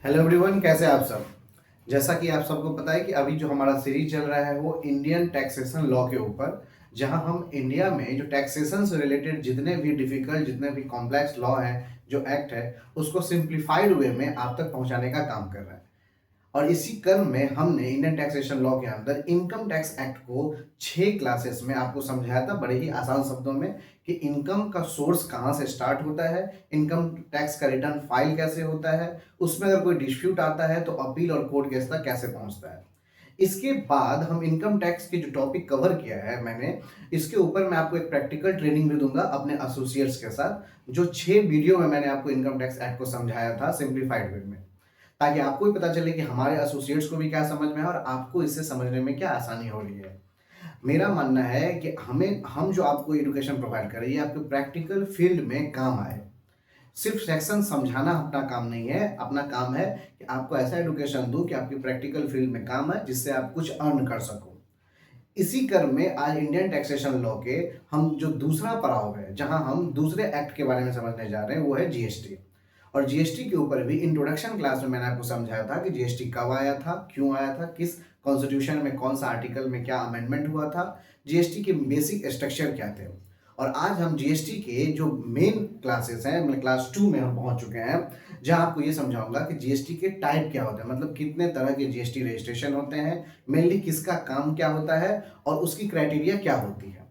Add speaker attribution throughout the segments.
Speaker 1: Hello everyone, कैसे आप सब। जैसा कि आप सबको पता है कि अभी जो हमारा सीरीज चल रहा है वो इंडियन टैक्सेशन लॉ के ऊपर, जहां हम इंडिया में जो टैक्सेशन से रिलेटेड जितने भी डिफिकल्ट जितने भी कॉम्प्लेक्स लॉ हैं, जो एक्ट है, उसको सिंप्लीफाइड वे में आप तक पहुंचाने का काम कर रहे हैं। और इसी क्रम में हमने इंडियन टैक्सेशन लॉ के अंदर इनकम टैक्स एक्ट को 6 क्लासेस में आपको समझाया था बड़े ही आसान शब्दों में कि इनकम का सोर्स कहाँ से स्टार्ट होता है, इनकम टैक्स का रिटर्न फाइल कैसे होता है, उसमें अगर कोई डिस्प्यूट आता है तो अपील और कोर्ट केस तक कैसे पहुंचता है। इसके बाद हम इनकम टैक्स के जो टॉपिक कवर किया है मैंने, इसके ऊपर मैं आपको एक प्रैक्टिकल ट्रेनिंग भी दूंगा अपने एसोसिएट्स के साथ, जो 6 वीडियो में मैंने आपको इनकम टैक्स एक्ट को समझाया था सिंप्लीफाइड वे में, ताकि आपको भी पता चले कि हमारे एसोसिएट्स को भी क्या समझ में है और आपको इससे समझने में क्या आसानी हो रही है। मेरा मानना है कि हम जो आपको एजुकेशन प्रोवाइड करें ये आपके प्रैक्टिकल फील्ड में काम आए। सिर्फ सेक्शन समझाना अपना काम नहीं है, अपना काम है कि आपको ऐसा एजुकेशन दूं कि आपकी प्रैक्टिकल फील्ड में काम आए, जिससे आप कुछ अर्न कर सको। इसी क्रम में आज इंडियन टैक्सेशन लॉ के हम जो दूसरा पड़ाव है, जहां हम दूसरे एक्ट के बारे में समझने जा रहे हैं, वो है जीएसटी। और जीएसटी के ऊपर भी इंट्रोडक्शन क्लास में मैंने आपको समझाया था कि जीएसटी कब आया था, क्यों आया था, किस कॉन्स्टिट्यूशन में कौन सा आर्टिकल में क्या अमेंडमेंट हुआ था, जीएसटी के बेसिक स्ट्रक्चर क्या थे। और आज हम जीएसटी के जो मेन क्लासेस हैं, मतलब क्लास 2 में हम पहुंच चुके हैं, जहां आपको ये समझाऊंगा कि जीएसटी के टाइप क्या होते हैं, मतलब कितने तरह के जीएसटी रजिस्ट्रेशन होते हैं, मेनली किसका काम क्या होता है और उसकी क्राइटेरिया क्या होती है।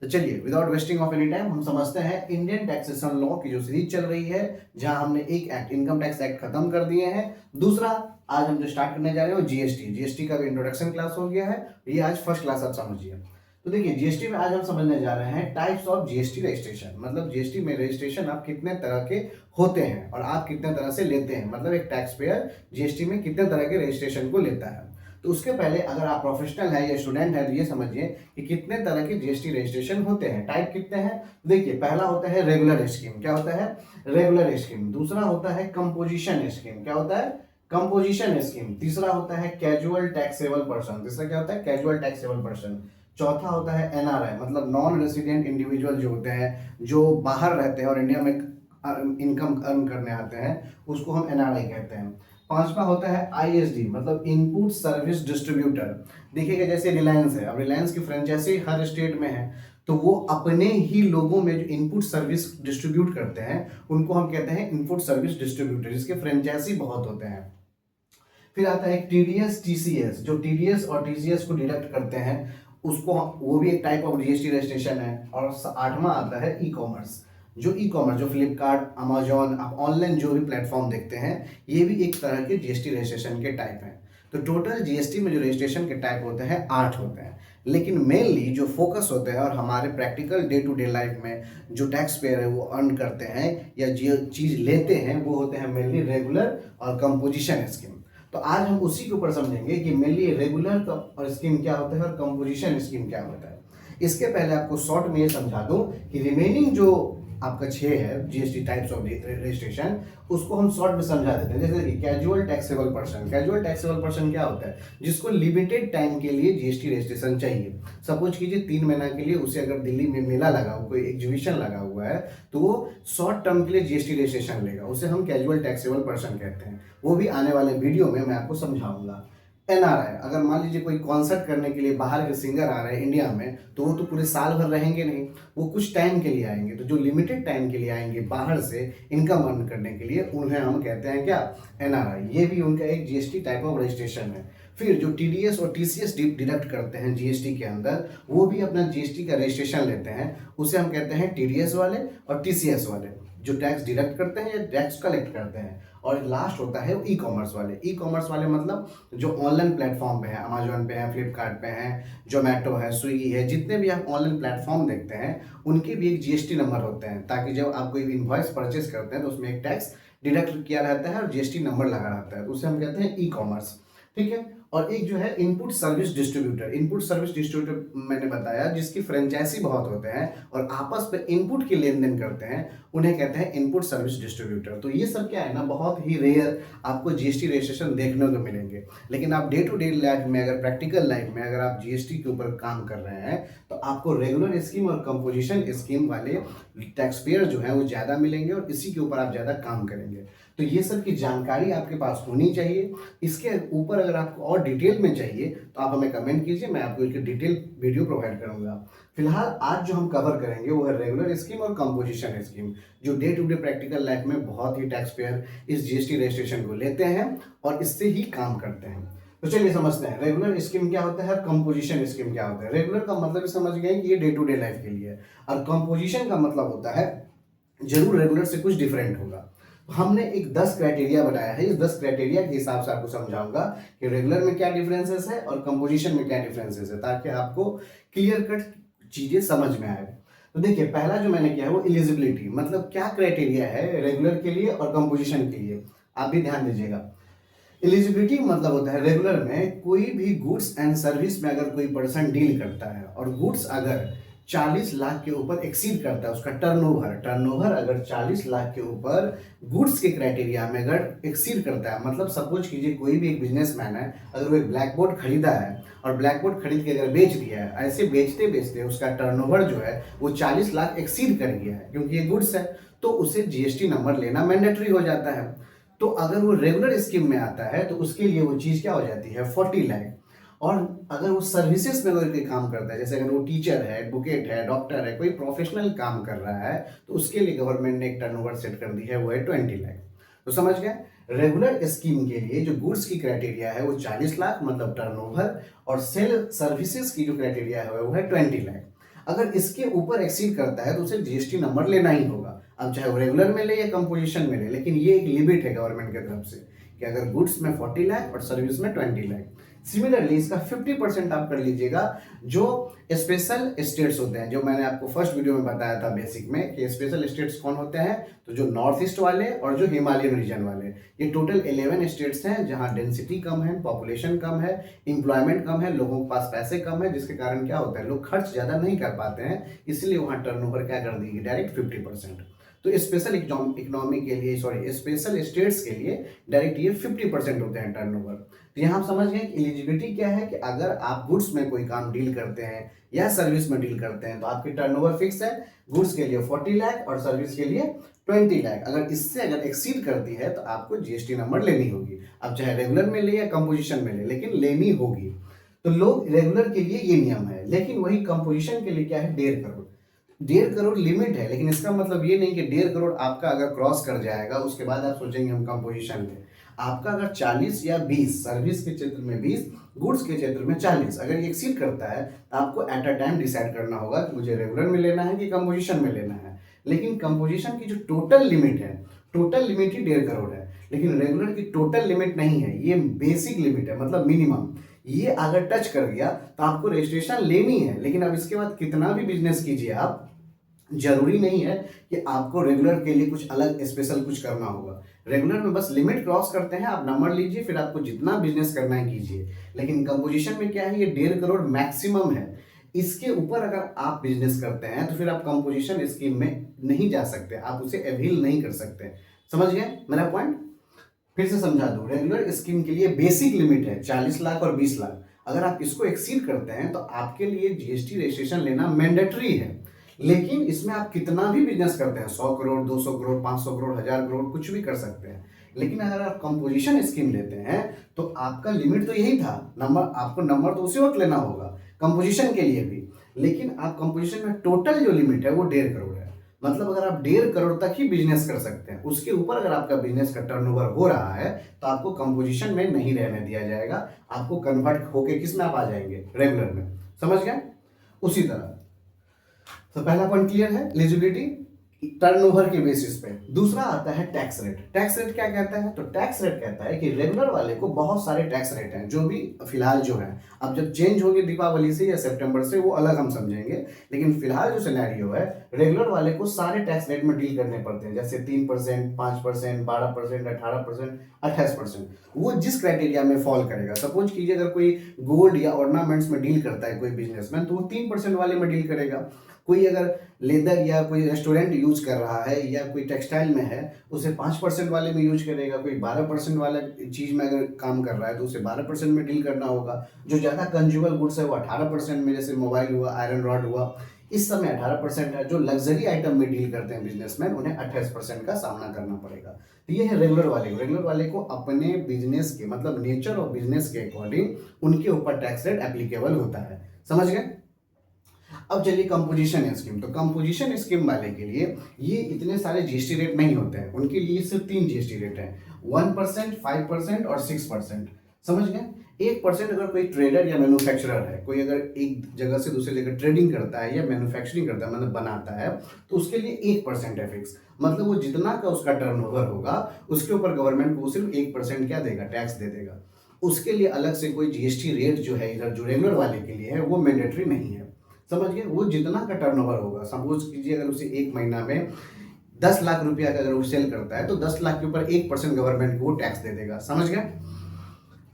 Speaker 1: तो चलिए without wasting of any time हम समझते हैं इंडियन टैक्सेशन लॉ की जो सीरीज चल रही है, जहां हमने एक एक्ट इनकम टैक्स एक्ट खत्म कर दिए हैं। दूसरा आज हम जो स्टार्ट करने जा रहे हैं वो जीएसटी। जीएसटी का भी इंट्रोडक्शन क्लास हो गया है, ये आज फर्स्ट क्लास आप समझिए। तो देखिए जीएसटी में आज हम समझने जा रहे हैं टाइप्स ऑफ जीएसटी रजिस्ट्रेशन, मतलब जीएसटी में रजिस्ट्रेशन आप कितने तरह के होते हैं और आप कितने तरह से लेते हैं, मतलब एक टैक्स पेयर जीएसटी में कितने तरह के रजिस्ट्रेशन को लेता है। तो उसके पहले अगर आप प्रोफेशनल है या स्टूडेंट है तो ये समझिए कि कितने तरह के जीएसटी रजिस्ट्रेशन होते हैं, टाइप कितने हैं। देखिए पहला होता है रेगुलर स्कीम, क्या होता है रेगुलर स्कीम। दूसरा होता है कंपोजिशन स्कीम, क्या होता है कंपोजिशन स्कीम। तीसरा होता है कैजुअल टैक्सेबल पर्सन, तीसरा क्या होता है कैजुअल टैक्सेबल पर्सन। चौथा होता है एनआरआई, मतलब नॉन रेसिडेंट इंडिविजुअल जो होते हैं, जो बाहर रहते हैं और इंडिया में इनकम अर्न करने आते हैं, उसको हम एनआरआई कहते हैं। पांचवा होता है आईएसडी, मतलब इनपुट सर्विस डिस्ट्रीब्यूटर। देखिएगा जैसे रिलायंस है, अब रिलायंस की फ्रेंचाइजी हर स्टेट में है, तो वो अपने ही लोगों में जो इनपुट सर्विस डिस्ट्रीब्यूट करते हैं उनको हम कहते हैं इनपुट सर्विस डिस्ट्रीब्यूटर, जिसके फ्रेंचाइजी बहुत होते हैं। फिर आता है टीडीएस टीसीएस, जो टीडीएस और टीसीएस को डिडक्ट करते हैं, उसको वो भी एक टाइप ऑफ जीएसटी रजिस्ट्रेशन है। और आठवां आता है ई कॉमर्स, जो ई कॉमर्स जो फ्लिपकार्ट, अमेजोन, आप ऑनलाइन जो भी प्लेटफॉर्म देखते हैं, ये भी एक तरह के जीएसटी रजिस्ट्रेशन के टाइप हैं। तो टोटल जीएसटी में जो रजिस्ट्रेशन के टाइप होते हैं 8 होते हैं, लेकिन मेनली जो फोकस होते हैं और हमारे practical day to day life में जो टैक्स पेयर है वो अर्न करते हैं या जो चीज़ लेते हैं, वो होते हैं मेनली रेगुलर और कंपोजिशन स्कीम। तो आज हम उसी के ऊपर समझेंगे कि मेनली रेगुलर और स्कीम क्या होता है और कंपोजिशन स्कीम क्या होता है। इसके पहले आपको शॉर्ट में ये समझा दूं कि रिमेनिंग जो आपका 6 है जीएसटी टाइप्स ऑफ रजिस्ट्रेशन, उसको हम शॉर्ट में समझा देते हैं। जैसे कि casual taxable person, casual taxable person क्या होता है, जिसको लिमिटेड टाइम के लिए जीएसटी रजिस्ट्रेशन चाहिए। सपोज कीजिए 3 महीना के लिए उसे अगर दिल्ली में मेला लगा हुआ, कोई एग्जीबिशन लगा हुआ है, तो वो शॉर्ट टर्म के लिए जीएसटी रजिस्ट्रेशन लेगा, उसे हम कैजुअल टैक्सेबल पर्सन कहते हैं। वो भी आने वाले वीडियो में मैं आपको समझाऊंगा। एनआरआई, अगर मान लीजिए कोई कॉन्सर्ट करने के लिए बाहर के सिंगर आ रहे हैं इंडिया में, तो वो तो पूरे साल भर रहेंगे नहीं, वो कुछ टाइम के लिए आएंगे। तो जो लिमिटेड टाइम के लिए आएंगे बाहर से इनकम अर्न करने के लिए, उन्हें हम कहते हैं क्या एनआरआई। ये भी उनका एक जीएसटी टाइप ऑफ रजिस्ट्रेशन है। फिर जो टीडीएस और टीसीएस डिडक्ट करते हैं जीएसटी के अंदर, वो भी अपना जीएसटी का रजिस्ट्रेशन लेते हैं, उसे हम कहते हैं टीडीएस वाले और टीसीएस वाले, जो टैक्स डिडक्ट करते हैं या टैक्स कलेक्ट करते हैं। और लास्ट होता है ई कॉमर्स वाले। ई कॉमर्स वाले मतलब जो ऑनलाइन प्लेटफॉर्म पे हैं, अमेजोन पे हैं, फ्लिपकार्ट पे हैं, जोमेटो है, स्विगी है, जितने भी आप ऑनलाइन प्लेटफॉर्म देखते हैं, उनके भी एक जीएसटी नंबर होते हैं, ताकि जब आप कोई इनवॉइस परचेस करते हैं तो उसमें एक टैक्स डिडक्ट किया रहता है और जीएसटी नंबर लगा रहता है, तो उसे हम कहते हैं ई कॉमर्स। ठीक है। और एक जो है input service distributor, input service distributor मैंने बताया जिसकी फ्रेंचाइजी बहुत होते हैं और आपस में इनपुट की लेन देन करते हैं, उन्हें कहते हैं इनपुट सर्विस डिस्ट्रीब्यूटर। तो ये सब क्या है ना, बहुत ही रेयर आपको जीएसटी रजिस्ट्रेशन देखने को मिलेंगे। लेकिन आप डे टू डे लाइफ में, अगर प्रैक्टिकल लाइफ में अगर आप जीएसटी के ऊपर काम कर रहे हैं, तो आपको रेगुलर स्कीम और कंपोजिशन स्कीम वाले टैक्स पेयर जो है वो ज़्यादा मिलेंगे और इसी के ऊपर आप ज़्यादा काम करेंगे। तो ये सब की जानकारी आपके पास होनी चाहिए। इसके ऊपर अगर आपको और डिटेल में चाहिए तो आप हमें कमेंट कीजिए, मैं आपको एक डिटेल वीडियो प्रोवाइड करूंगा। फिलहाल आज जो हम कवर करेंगे वो है रेगुलर स्कीम और कंपोजिशन स्कीम, जो day to day practical life में बहुत ही टैक्स पेयर इस जीएसटी रजिस्ट्रेशन को लेते हैं और इससे ही काम करते हैं। तो चलिए समझते हैं रेगुलर स्कीम क्या होता है और कंपोजिशन स्कीम क्या होता है। रेगुलर का मतलब समझ गए कि ये डे टू डे लाइफ के लिए, और कंपोजिशन का मतलब होता है जरूर रेगुलर से कुछ डिफरेंट होगा। हमने एक 10 क्राइटेरिया बनाया है, इस 10 क्राइटेरिया के हिसाब से आपको समझाऊंगा कि रेगुलर में क्या डिफरेंसेस है और कंपोजिशन में क्या डिफरेंसेस है, ताकि आपको क्लियर कट चीजें समझ में आए। तो देखिए पहला जो मैंने किया है वो एलिजिबिलिटी, मतलब क्या क्राइटेरिया है रेगुलर के लिए और कंपोजिशन के लिए, आप भी ध्यान दीजिएगा। एलिजिबिलिटी मतलब होता है रेगुलर में कोई भी गुड्स एंड सर्विस में अगर कोई पर्सन डील करता है और गुड्स अगर 40 लाख के ऊपर एक्सीड करता है, उसका टर्नओवर अगर 40 लाख के ऊपर गुड्स के क्राइटेरिया में अगर एक्सीड करता है, मतलब सपोज कीजिए कोई भी एक बिजनेसमैन है, अगर वो एक ब्लैक बोर्ड खरीदा है और ब्लैक बोर्ड खरीद के अगर बेच दिया है, ऐसे बेचते बेचते उसका टर्नओवर जो है वो 40 लाख एक्सीड कर गया है, क्योंकि ये गुड्स है तो उसे जीएसटी नंबर लेना मैंडेटरी हो जाता है। तो अगर वो रेगुलर स्कीम में आता है तो उसके लिए वो चीज़ क्या हो जाती है 40 लाख। और अगर वो सर्विसेज में कोई काम करता है, जैसे अगर वो टीचर है, एडवोकेट है, डॉक्टर है, कोई प्रोफेशनल काम कर रहा है, तो उसके लिए गवर्नमेंट ने एक टर्नओवर सेट कर दी है, वो है 20 लाख। तो समझ गए, रेगुलर स्कीम के लिए जो गुड्स की क्राइटेरिया है वो 40 लाख मतलब टर्नओवर, और सेल सर्विसेज की जो क्राइटेरिया है वो है 20 लाख। अगर इसके ऊपर एक्सीड करता है तो उसे जीएसटी नंबर लेना ही होगा, अब चाहे वो रेगुलर में ले या कंपोजिशन में ले, लेकिन ये एक लिमिट है गवर्नमेंट की तरफ से कि अगर गुड्स में 40 लाख और सर्विस में 20 लाख। सिमिलरली इसका 50% आप कर लीजिएगा जो स्पेशल स्टेट्स होते हैं, जो मैंने आपको फर्स्ट वीडियो में बताया था बेसिक में कि स्पेशल स्टेट्स कौन होते हैं, तो जो नॉर्थ ईस्ट वाले और जो हिमालयन रीजन वाले, ये टोटल 11 स्टेट्स हैं जहां डेंसिटी कम है, पॉपुलेशन कम है, एम्प्लॉयमेंट कम है, लोगों के पास पैसे कम है, जिसके कारण क्या होता है लोग खर्च ज्यादा नहीं कर पाते हैं, इसलिए वहां टर्नओवर क्या कर दी डायरेक्ट 50%। तो स्पेशल इकोनॉमी के लिए, सॉरी स्पेशल स्टेट्स के लिए डायरेक्ट ये 50% होते हैं टर्नओवर। तो यहाँ आप समझ गए कि एलिजिबिलिटी क्या है कि अगर आप गुड्स में कोई काम डील करते हैं या सर्विस में डील करते हैं तो आपकी टर्नओवर फिक्स है, गुड्स के लिए 40 लाख और सर्विस के लिए 20 लाख। अगर इससे अगर एक्सीड करती है तो आपको जीएसटी नंबर लेनी होगी, अब चाहे रेगुलर में ले या कंपोजिशन में ले, लेकिन लेनी होगी। तो लोग रेगुलर के लिए ये नियम है, लेकिन वही कंपोजिशन के लिए क्या है 1.5 करोड़। 1.5 करोड़ लिमिट है, लेकिन इसका मतलब ये नहीं कि 1.5 करोड़ आपका अगर क्रॉस कर जाएगा उसके बाद आप सोचेंगे हम कंपोजिशन में। आपका अगर 40 या 20, सर्विस के क्षेत्र में 20, गुड्स के क्षेत्र में 40 अगर ये एक्सीड करता है तो आपको एट अ टाइम डिसाइड करना होगा कि मुझे रेगुलर में लेना है कि कंपोजिशन में लेना है। लेकिन कंपोजिशन की जो टोटल लिमिट है, टोटल लिमिट ही 1.5 करोड़ है, लेकिन रेगुलर की टोटल लिमिट नहीं है, ये बेसिक लिमिट है, मतलब मिनिमम। ये अगर टच कर गया तो आपको रजिस्ट्रेशन लेनी है, लेकिन अब इसके बाद कितना भी बिजनेस कीजिए आप, जरूरी नहीं है कि आपको रेगुलर के लिए कुछ अलग स्पेशल कुछ करना होगा। रेगुलर में बस लिमिट क्रॉस करते हैं, आप नंबर लीजिए, फिर आपको जितना बिजनेस करना है कीजिए। लेकिन कंपोजिशन में क्या है, ये 1.5 करोड़ मैक्सिमम है, इसके ऊपर अगर आप बिजनेस करते हैं तो फिर आप कंपोजिशन स्कीम में नहीं जा सकते, आप उसे अवील नहीं कर सकते। समझ गए मेरा पॉइंट? फिर से समझा दूं, रेगुलर स्कीम के लिए बेसिक लिमिट है 40 लाख और 20 लाख। अगर आप इसको एक्सीड करते हैं तो आपके लिए जीएसटी रजिस्ट्रेशन लेना मैंडेटरी है, लेकिन इसमें आप कितना भी बिजनेस करते हैं, 100 करोड़, 200 करोड़, 500 करोड़, 1000 करोड़, कुछ भी कर सकते हैं। लेकिन अगर आप कंपोजिशन स्कीम लेते हैं तो आपका लिमिट तो यही था, नंबर आपको नंबर तो उसी वक्त लेना होगा कंपोजिशन के लिए भी, लेकिन आप कंपोजिशन में टोटल जो लिमिट है वो 1.5 करोड़ है। मतलब अगर आप 1.5 करोड़ तक ही बिजनेस कर सकते हैं, उसके ऊपर अगर आपका बिजनेस का टर्नओवर हो रहा है तो आपको कंपोजिशन में नहीं रहने दिया जाएगा, आपको कन्वर्ट होके किस में आप आ जाएंगे, रेगुलर में। समझ गए? उसी तरह तो पहला पॉइंट क्लियर है, एलिजिबिलिटी टर्नओवर के बेसिस पे। दूसरा आता है टैक्स रेट। टैक्स रेट क्या कहता है, तो टैक्स रेट कहता है कि रेगुलर वाले को बहुत सारे टैक्स रेट हैं जो भी फिलहाल जो है, अब जब चेंज होंगे दीपावली से या सितंबर से वो अलग हम समझेंगे, लेकिन फिलहाल जो सिनेरियो है रेगुलर वाले को सारे टैक्स रेट में डील करने पड़ते हैं, जैसे 3%, 5%, 12%, 18%, 28%। वो जिस क्राइटेरिया में फॉल करेगा, सपोज कीजिए अगर कोई गोल्ड या ऑर्नामेंट्स में डील करता है कोई बिजनेसमैन तो वो 3% वाले में डील करेगा। कोई अगर लेदर या कोई रेस्टोरेंट यूज कर रहा है या कोई टेक्सटाइल में है उसे 5% वाले में यूज करेगा, कोई 12% वाला चीज में अगर काम कर रहा है तो उसे 12% में डील करना होगा। जो ज़्यादा कंज्यूमर गुड्स है वो 18% में, जैसे मोबाइल हुआ, आयरन रॉड हुआ, इस समय 18% है। जो लग्जरी आइटम में डील करते हैं बिजनेसमैन, उन्हें 28% का सामना करना पड़ेगा। तो ये है रेगुलर वाले। रेगुलर वाले को अपने बिजनेस के मतलब नेचर और बिजनेस के अकॉर्डिंग उनके ऊपर टैक्स रेट एप्लीकेबल होता है। समझ गए? अब चलिए कंपोजिशन स्कीम। तो कंपोजिशन स्कीम वाले के लिए ये इतने सारे जीएसटी रेट नहीं होते हैं, उनके लिए सिर्फ 3 जीएसटी रेट है, 1%, 5% और 6%। समझ गए? 1% अगर कोई ट्रेडर या मैन्युफैक्चरर है, कोई अगर एक जगह से दूसरी जगह ट्रेडिंग करता है या मैन्युफैक्चरिंग करता है मतलब बनाता है, तो उसके लिए 1% है फिक्स। मतलब वो जितना का उसका टर्नओवर होगा उसके ऊपर गवर्नमेंट को सिर्फ 1% क्या देगा, टैक्स दे देगा। उसके लिए अलग से कोई जीएसटी रेट जो है इधर जो रेगुलर वाले के लिए है वो मैंडेटरी नहीं है। समझ गए? वो जितना का टर्नओवर होगा, सपोज कीजिए अगर उसे एक महीना में 10 लाख रुपया का अगर वो सेल करता है तो 10 लाख के ऊपर 1% गवर्नमेंट को वो टैक्स दे देगा। समझ गए?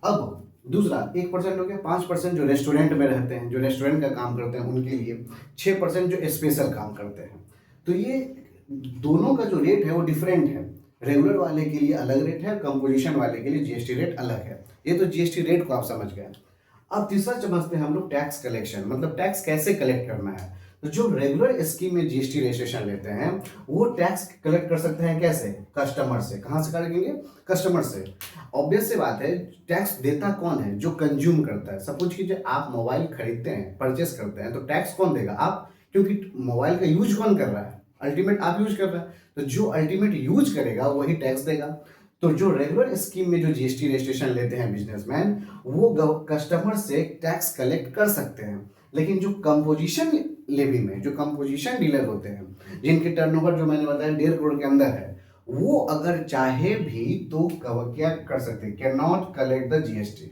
Speaker 1: अब दूसरा 1% हो गया। 5% जो रेस्टोरेंट में रहते हैं, जो रेस्टोरेंट का काम करते हैं उनके लिए, 6% जो स्पेशल काम करते हैं। तो ये दोनों का जो रेट है वो डिफरेंट है। रेगुलर वाले के लिए अलग रेट है, कंपोजिशन वाले के लिए जीएसटी रेट अलग है। ये तो जीएसटी रेट को आप समझ गए। अब तीसरा समझते हैं हम लोग टैक्स कलेक्शन, मतलब टैक्स कैसे कलेक्ट करना है। तो जो रेगुलर स्कीम में जीएसटी रजिस्ट्रेशन लेते हैं वो टैक्स कलेक्ट कर सकते हैं कैसे? कस्टमर से। कहां से करेंगे? कस्टमर से। ऑब्वियस सी बात है, टैक्स देता कौन है? जो कंज्यूम करता है। सपोज कीजिए आप मोबाइल खरीदते हैं, परचेस करते हैं, तो टैक्स कौन देगा? आप, क्योंकि मोबाइल का यूज कौन कर रहा है? अल्टीमेट आप यूज कर रहे हैं, तो जो अल्टीमेट यूज करेगा वही टैक्स देगा। तो जो रेगुलर स्कीम में जो जीएसटी रजिस्ट्रेशन लेते हैं बिजनेसमैन, वो कस्टमर से टैक्स कलेक्ट कर सकते हैं। लेकिन जो कंपोजिशन लेवी में जो कंपोजिशन डीलर होते हैं, जिनके टर्नओवर जो मैंने बताया 1.5 करोड़ के अंदर है, वो अगर चाहे भी तो क्या कर सकते हैं? Can not collect the GST.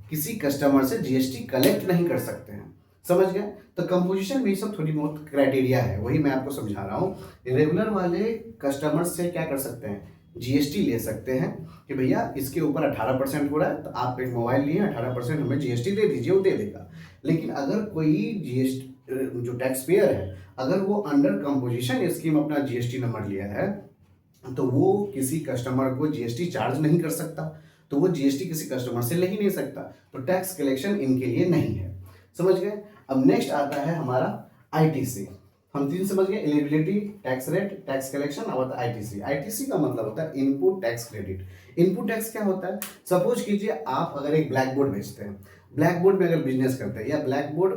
Speaker 1: किसी कस्टमर से जीएसटी कलेक्ट नहीं कर सकते हैं। समझ गए? तो कंपोजिशन में सब थोड़ी बहुत क्राइटेरिया है, वही मैं आपको समझा रहा हूँ। रेगुलर वाले कस्टमर से क्या कर सकते हैं? जीएसटी ले सकते हैं कि भैया इसके ऊपर 18% हो रहा है, तो आप एक मोबाइल लिए, 18% हमें जीएसटी दे दीजिए, वो दे देगा। लेकिन अगर कोई जीएसटी जो टैक्स पेयर है, अगर वो अंडर कंपोजिशन स्कीम अपना जीएसटी नंबर लिया है, तो वो किसी कस्टमर को जीएसटी चार्ज नहीं कर सकता। तो वो जीएसटी किसी कस्टमर से ले ही नहीं सकता। तो टैक्स कलेक्शन इनके लिए नहीं है। समझ गए? अब नेक्स्ट आता है हमारा आईटीसी। हम 3 समझ गए, eligibility, tax rate, tax collection. अब आता है आईटीसी। आईटीसी का मतलब होता है input tax credit. Input tax क्या होता है? सपोज कीजिए आप अगर एक ब्लैक बोर्ड बेचते हैं, ब्लैक बोर्ड में अगर बिजनेस करते हैं, या ब्लैक बोर्ड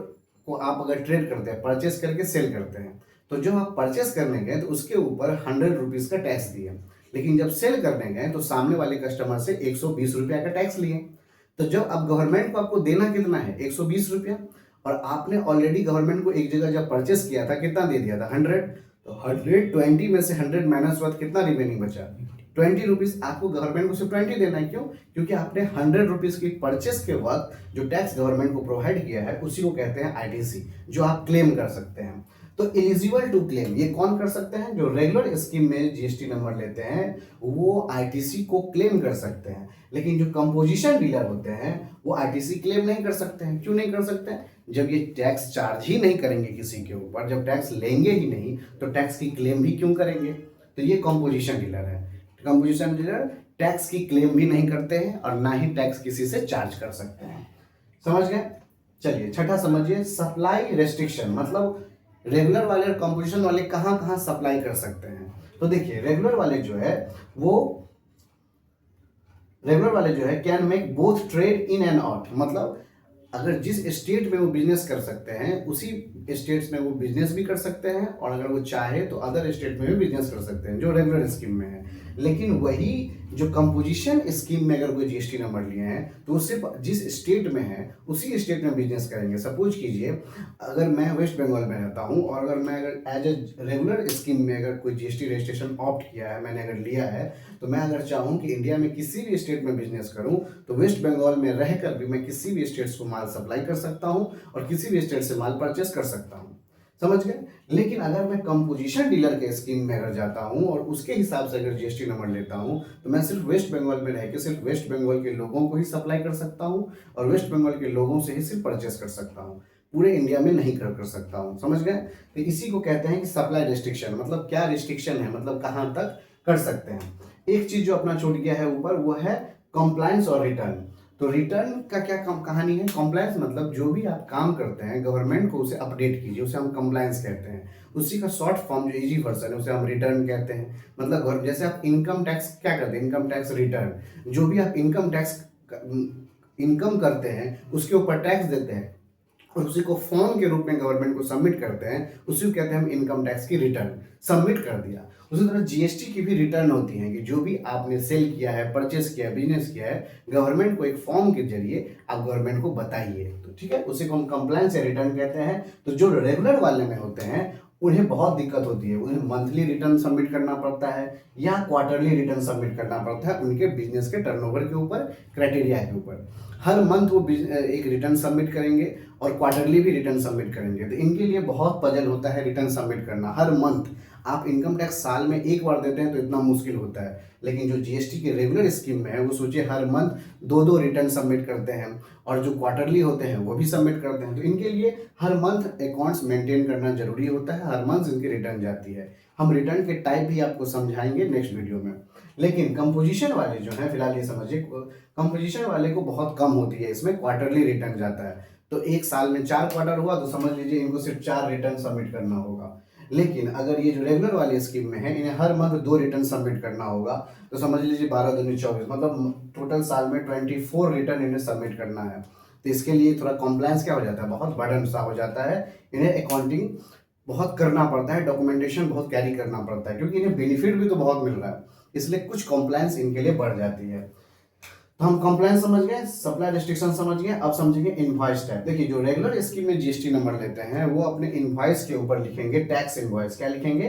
Speaker 1: को आप अगर ट्रेड करते हैं, परचेस करके सेल करते हैं, तो जब आप परचेस करने गए तो उसके ऊपर 100 रुपीज़ का टैक्स दिए। लेकिन जब सेल करने गए तो सामने वाले कस्टमर से 120 रुपया का टैक्स लिए। तो जब अब गवर्नमेंट को आपको देना कितना है? 120 रुपया। और आपने ऑलरेडी गवर्नमेंट को एक जगह जब परचेस किया था कितना दे दिया था? 100। तो 120 में से 100 माइनस हुआ, कितना रिमेनिंग बचा? 20 रुपीज़। आपको गवर्नमेंट को सिर्फ 20 देना है। क्यों? क्योंकि आपने 100 रुपीज़ की परचेस के वक्त जो टैक्स गवर्नमेंट को प्रोवाइड किया है उसी को कहते हैं आईटीसी, जो आप क्लेम कर सकते हैं। तो एलिजिबल टू क्लेम ये कौन कर सकते हैं? जो रेगुलर स्कीम में जीएसटी नंबर लेते हैं वो आईटीसी को क्लेम कर सकते हैं। लेकिन जो कंपोजिशन डीलर होते हैं वो आईटीसी क्लेम नहीं कर सकते हैं। क्यों नहीं कर सकते हैं? जब ये टैक्स चार्ज ही नहीं करेंगे किसी के ऊपर, जब टैक्स लेंगे ही नहीं, तो टैक्स की क्लेम भी क्यों करेंगे? तो ये कंपोजिशन डीलर है। कंपोजिशन डीलर टैक्स की क्लेम भी नहीं करते हैं और ना ही टैक्स किसी से चार्ज कर सकते हैं। समझ गए? चलिए छठा समझिए, सप्लाई रेस्ट्रिक्शन। मतलब रेगुलर वाले और कंपोजिशन वाले कहां कहां सप्लाई कर सकते हैं। तो देखिए रेगुलर वाले जो है can make both trade in and out. मतलब अगर जिस स्टेट में वो बिजनेस कर सकते हैं उसी स्टेट्स में वो बिजनेस भी कर सकते हैं, और अगर वो चाहे तो अदर स्टेट में भी बिजनेस कर सकते हैं जो रेगुलर स्कीम में है। लेकिन वही जो कंपोजिशन स्कीम में अगर कोई जीएसटी नंबर लिए हैं तो वो सिर्फ जिस स्टेट में है उसी स्टेट में बिजनेस करेंगे। सपोज कीजिए अगर मैं वेस्ट बंगाल में रहता हूँ और अगर मैं अगर एज ए रेगुलर स्कीम में अगर कोई जीएसटी रजिस्ट्रेशन ऑप्ट किया है, मैंने अगर लिया है, तो मैं अगर चाहूँ कि इंडिया में किसी भी स्टेट में बिजनेस करूँ तो वेस्ट बंगाल में रहकर भी मैं किसी भी स्टेट्स को माल सप्लाई कर सकता हूँ और किसी भी स्टेट से माल परचेस कर सकता हूँ। समझ गए? लेकिन अगर मैं कंपोजिशन डीलर के स्कीम में अगर जाता हूं और उसके हिसाब से अगर जीएसटी नंबर लेता हूं तो मैं सिर्फ वेस्ट बंगाल में रह के सिर्फ वेस्ट बंगाल के लोगों को ही सप्लाई कर सकता हूं और वेस्ट बंगाल के लोगों से ही सिर्फ परचेस कर सकता हूं, पूरे इंडिया में नहीं कर सकता हूं। समझ गए? तो इसी को कहते हैं कि सप्लाई रिस्ट्रिक्शन। मतलब क्या रिस्ट्रिक्शन है, मतलब कहां तक कर सकते हैं। एक चीज जो अपना छूट गया है ऊपर वो है कंप्लायंस और रिटर्न। तो रिटर्न का क्या कहानी है? कंप्लायंस मतलब जो भी आप काम करते हैं गवर्नमेंट को उसे अपडेट कीजिए, उसे हम कंप्लायंस कहते हैं। उसी का शॉर्ट फॉर्म जो इजी वर्जन है उसे हम रिटर्न कहते हैं। मतलब जैसे आप इनकम टैक्स क्या करते हैं, इनकम टैक्स रिटर्न, जो भी आप इनकम करते हैं उसके ऊपर टैक्स देते हैं और उसी को फॉर्म के रूप में गवर्नमेंट को सबमिट करते हैं, उसी को कहते हैं हम इनकम टैक्स की रिटर्न। सबमिट कर दिया। उसी तरह जीएसटी की भी रिटर्न होती है कि जो भी आपने सेल किया है, परचेस किया है, बिजनेस किया है, गवर्नमेंट को एक फॉर्म के जरिए आप गवर्नमेंट को बताइए। तो ठीक है, उसी को हम कंप्लायंस या रिटर्न कहते हैं। तो जो रेगुलर वाले में होते हैं उन्हें बहुत दिक्कत होती है, उन्हें मंथली रिटर्न सबमिट करना पड़ता है या क्वार्टरली रिटर्न सबमिट करना पड़ता है उनके बिजनेस के टर्नओवर के ऊपर, क्राइटेरिया के ऊपर। हर मंथ वो एक रिटर्न सबमिट करेंगे और क्वार्टरली भी रिटर्न सबमिट करेंगे। तो इनके लिए बहुत पजल होता है रिटर्न सबमिट करना हर मंथ। आप इनकम टैक्स साल में एक बार देते हैं तो इतना मुश्किल होता है, लेकिन जो जीएसटी के रेगुलर स्कीम में है वो सोचिए हर मंथ दो दो रिटर्न सबमिट करते हैं और जो क्वार्टरली होते हैं वो भी सबमिट करते हैं। तो इनके लिए हर मंथ अकाउंट्स मेंटेन करना जरूरी होता है, हर मंथ इनकी रिटर्न जाती है। हम रिटर्न के टाइप भी आपको समझाएंगे नेक्स्ट वीडियो में। लेकिन कंपोजिशन वाले जो है, फिलहाल ये समझिए कंपोजिशन वाले को बहुत कम होती है, इसमें क्वार्टरली रिटर्न जाता है। तो एक साल में 4 क्वार्टर हुआ तो समझ लीजिए इनको सिर्फ 4 रिटर्न सबमिट करना होगा। लेकिन अगर ये जो रेगुलर वाली स्कीम में है इन्हें हर मंथ 2 रिटर्न सबमिट करना होगा। तो समझ लीजिए 12 दूनी 24, मतलब टोटल साल में 24 रिटर्न इन्हें सबमिट करना है। तो इसके लिए थोड़ा कॉम्प्लायंस क्या हो जाता है, बहुत बर्डन सा हो जाता है। इन्हें अकाउंटिंग बहुत करना पड़ता है, डॉक्यूमेंटेशन बहुत कैरी करना पड़ता है, क्योंकि इन्हें बेनिफिट भी तो बहुत मिल रहा है, इसलिए कुछ कॉम्प्लायंस इनके लिए बढ़ जाती है। तो हम कंप्लायंस समझ गए, सप्लाई रिस्ट्रिक्शन समझ गए, अब समझेंगे इनवॉइस टाइप। देखिए जो रेगुलर स्कीम में जीएसटी नंबर लेते हैं वो अपने इनवॉइस के ऊपर लिखेंगे टैक्स इनवॉइस। क्या लिखेंगे?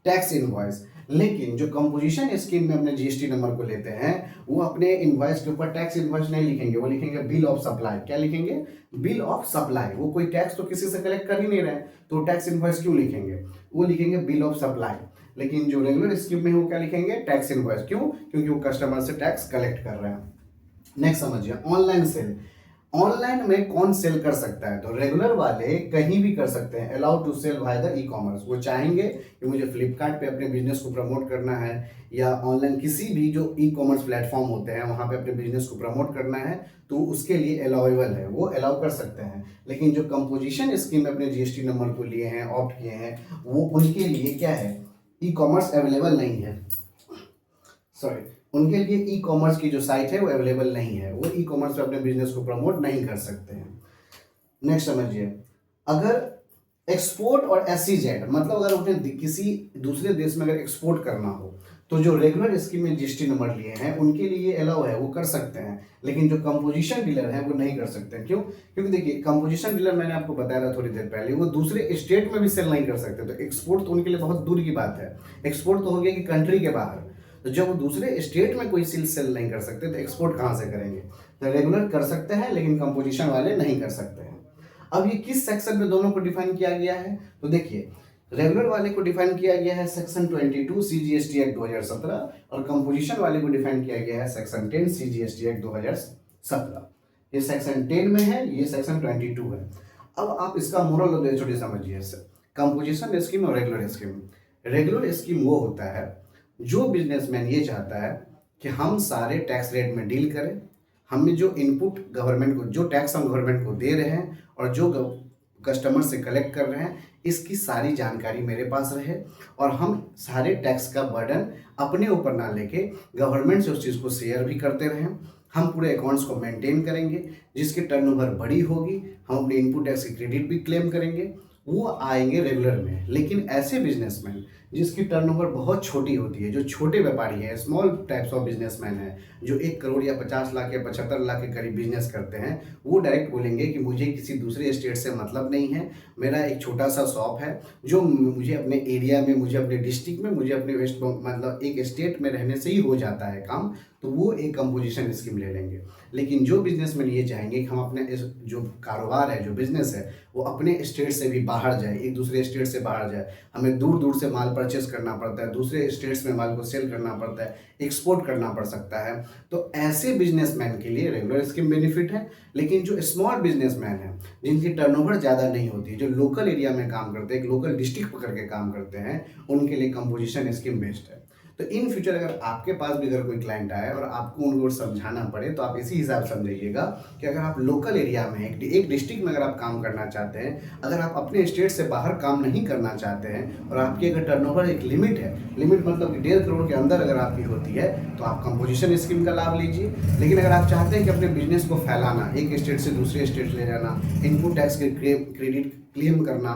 Speaker 1: Tax invoice. लेकिन जो कंपोजिशन स्कीम में अपने जीएसटी नंबर को लेते हैं वो अपने इनवॉइस के ऊपर टैक्स इनवॉइस नहीं लिखेंगे, वो लिखेंगे बिल ऑफ सप्लाई। क्या लिखेंगे? Bill of supply. वो कोई टैक्स तो किसी से कलेक्ट कर ही नहीं रहे, तो टैक्स इनवॉइस क्यों लिखेंगे? वो लिखेंगे बिल ऑफ सप्लाई। लेकिन जो रेगुलर स्कीम में वो क्या लिखेंगे? Tax invoice. क्यों? क्योंकि वो कस्टमर से टैक्स कलेक्ट कर रहे हैं। नेक्स्ट समझिए ऑनलाइन सेल। ऑनलाइन में कौन सेल कर सकता है? तो रेगुलर वाले कहीं भी कर सकते हैं, allowed to sell by the e commerce. वो चाहेंगे कि मुझे फ्लिपकार्ट पे अपने बिजनेस को प्रमोट करना है या ऑनलाइन किसी भी जो ई कॉमर्स प्लेटफॉर्म होते हैं वहां पे अपने बिजनेस को प्रमोट करना है, तो उसके लिए अलाउेबल है, वो अलाउ कर सकते हैं। लेकिन जो कंपोजिशन स्कीम में अपने जीएसटी नंबर को लिए हैं, ऑप्ट किए हैं, वो उनके लिए क्या है? ई कॉमर्स अवेलेबल नहीं है। सॉरी, उनके लिए ई कॉमर्स की जो साइट है वो अवेलेबल नहीं है, वो ई कॉमर्स पे अपने बिजनेस को प्रमोट नहीं कर सकते हैं। नेक्स्ट समझिए, अगर एक्सपोर्ट और एसईजेड, मतलब अगर उन्हें किसी दूसरे देश में अगर एक्सपोर्ट करना हो तो जो रेगुलर स्कीम में जीएसटी नंबर लिए हैं उनके लिए अलाउ है, वो कर सकते हैं। लेकिन जो कंपोजिशन डीलर है वो नहीं कर सकते हैं। क्यों? क्योंकि देखिए कंपोजिशन डीलर मैंने आपको बताया था थोड़ी देर पहले, वो दूसरे स्टेट में भी सेल नहीं कर सकते। तो एक्सपोर्ट तो उनके लिए बहुत दूर की बात है, एक्सपोर्ट तो हो गया कि कंट्री के बाहर। तो जब वो दूसरे स्टेट में कोई सेल नहीं कर सकते तो एक्सपोर्ट कहाँ से करेंगे? तो रेगुलर कर सकते हैं लेकिन कंपोजिशन वाले नहीं कर सकते हैं। अब ये किस सेक्शन में दोनों को डिफाइन किया गया है? तो देखिए रेगुलर वाले को डिफाइन किया गया है सेक्शन 22 सीजीएसटी एक्ट 2017 और कंपोजिशन वाले को डिफाइन किया गया है सेक्शन 10 सीजीएसटी एक्ट 2017। ये सेक्शन 10 में है, ये सेक्शन 22 है। अब आप इसका मोरल ऑफ द स्टोरी समझिए। कंपोजिशन स्कीम और रेगुलर स्कीम। रेगुलर स्कीम वो होता है जो बिजनेसमैन ये चाहता है कि हम सारे टैक्स रेट में डील करें, हमें जो इनपुट गवर्नमेंट को, जो टैक्स हम गवर्नमेंट को दे रहे हैं और जो कस्टमर से कलेक्ट कर रहे हैं, इसकी सारी जानकारी मेरे पास रहे और हम सारे टैक्स का बर्डन अपने ऊपर ना लेके गवर्नमेंट से उस चीज़ को शेयर भी करते रहें। हम पूरे अकाउंट्स को मेंटेन करेंगे, जिसकी टर्नओवर बड़ी होगी हम अपने इनपुट टैक्स की क्रेडिट भी क्लेम करेंगे, वो आएंगे रेगुलर में। लेकिन ऐसे बिजनेसमैन जिसकी टर्नओवर बहुत छोटी होती है, जो छोटे व्यापारी हैं, स्मॉल टाइप्स ऑफ बिजनेसमैन हैं, जो 1 करोड़ या 50 लाख या 75 लाख के करीब बिजनेस करते हैं, वो डायरेक्ट बोलेंगे कि मुझे किसी दूसरे स्टेट से मतलब नहीं है, मेरा एक छोटा सा शॉप है जो मुझे अपने एरिया में, मुझे अपने डिस्ट्रिक्ट में, मुझे अपने वेस्ट मतलब एक स्टेट में रहने से ही हो जाता है काम, तो वो एक कंपोजिशन स्कीम ले लेंगे। लेकिन जो बिजनेसमैन ये चाहेंगे कि हम अपने इस जो कारोबार है, जो बिजनेस है, वो अपने स्टेट से भी बाहर जाए, एक दूसरे स्टेट से बाहर जाए, हमें दूर दूर से माल परचेस करना पड़ता है, दूसरे स्टेट्स में माल को सेल करना पड़ता है, एक्सपोर्ट करना पड़ सकता है, तो ऐसे बिजनेसमैन के लिए रेगुलर स्कीम बेनिफिट है। लेकिन जो स्मॉल बिजनेसमैन है, जिनकी टर्नओवर ज़्यादा नहीं होती, जो लोकल एरिया में काम करते हैं, एक लोकल डिस्ट्रिक्ट पकड़ के काम करते हैं, उनके लिए कंपोजिशन स्कीम बेस्ट है। तो इन फ्यूचर अगर आपके पास भी अगर कोई क्लाइंट आए और आपको उनको समझाना पड़े तो आप इसी हिसाब से समझिएगा कि अगर आप लोकल एरिया में एक डिस्ट्रिक्ट में अगर आप काम करना चाहते हैं, अगर आप अपने स्टेट से बाहर काम नहीं करना चाहते हैं और आपकी अगर टर्नओवर एक लिमिट है, लिमिट मतलब कि 1.5 करोड़ के अंदर अगर आपकी होती है तो आप कंपोजिशन स्कीम का लाभ लीजिए। लेकिन अगर आप चाहते हैं कि अपने बिजनेस को फैलाना, एक स्टेट से दूसरे स्टेट ले जाना, इनपुट टैक्स के क्रेडिट क्लेम करना,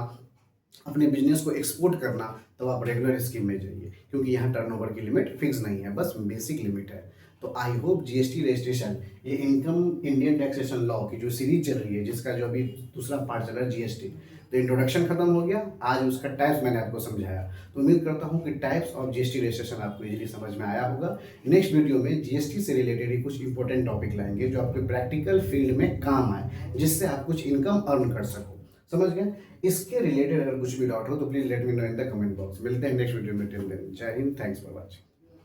Speaker 1: अपने बिजनेस को एक्सपोर्ट करना, तो आप रेगुलर स्कीम में जाइए, क्योंकि यहाँ टर्नओवर की लिमिट फिक्स नहीं है, बस बेसिक लिमिट है। तो आई होप जीएसटी रजिस्ट्रेशन, ये इनकम इंडियन टैक्सेशन लॉ की जो सीरीज चल रही है, जिसका जो अभी दूसरा पार्ट चल रहा है जीएसटी, तो इंट्रोडक्शन खत्म हो गया, आज उसका टाइप्स मैंने आपको समझाया। तो उम्मीद करता हूँ कि टाइप्स ऑफ जीएसटी रजिस्ट्रेशन आपको इजीली समझ में आया होगा। नेक्स्ट वीडियो में जीएसटी से रिलेटेड ही कुछ इंपॉर्टेंट टॉपिक लाएंगे जो आपके प्रैक्टिकल फील्ड में काम आए, जिससे आप कुछ इनकम अर्न कर सको। समझ गए? इसके रिलेटेड अगर कुछ भी डाउट हो तो please let me know in the comment box. मिलते हैं नेक्स्ट वीडियो में, टिल देन जय हिंद, थैंक्स फॉर वॉचिंग।